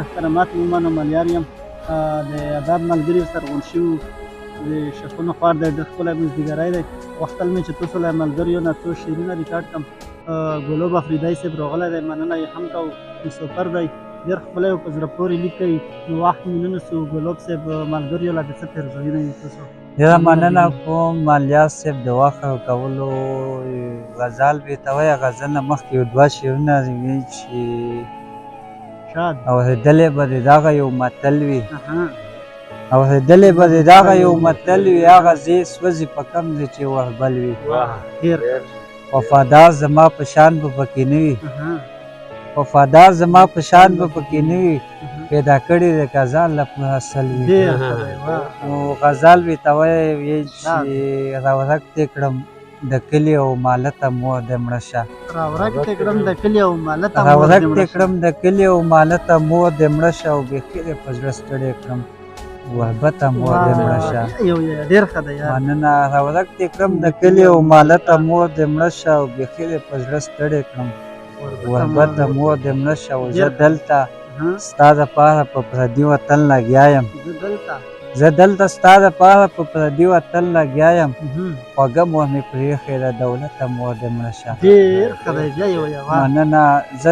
احترامات مومن ملیار یم د آداب ملګري سره غونډ شوي د شفونو خوار دی ډېر ښکلی مزدیګری دی غوښتل مې چې تاسو له ملګریو نه څو شعرونه ریکارډ کړم ګلوب افریدی صاحب راغلی دی مننه یې هم کوو سوپر دی ډېر ښکلی او په زړه پورې لیک کوي نو وخت مې نه نیسو ګلوب صاحب ملګریو له د څه پیرزوینه یې تاسو ډېره مننه کوم مالیار صاحب د وخت ورکولو غزل بې ته وایه غزل نه مخکې یو دوه شعرونه وي چې شاد اورېدلی به د دغه یو متل وي اورېدلی به د دغه یو متل وي هغه ځای سوځي په کوم ځای چې وربل وي وفادار زما په شان به پکې نه وي وفادار زما په شان به پکې نه وي پیدا کړی د غزل لپاره اصل وي نو غزل بې ته وایي چې راورک دې کړم د کلي او مالته مور دې مړه شه راورک دې کړم د کلي او مالته راورک دې کړم د کلي او مالته مور دې مړه شه او بیخي دې په زړه ستړی کړم وهبته مور دې مړه شه ډېر ښه دی مننه راورک دې کړم د کلي او مالته مور دې مړه شه او بیخي دې په زړه ستړی کړم وهبته مور دې مړه شه او زه دلته ستا دپاره په پردي وطن لګیا یم زه دلته ستا دپاره په پردي وطن لګیا یم خوږه مور مې پرېښې ده دولته مور دې مړه شه ډېر ښه دی بیا یې وایه مننه زه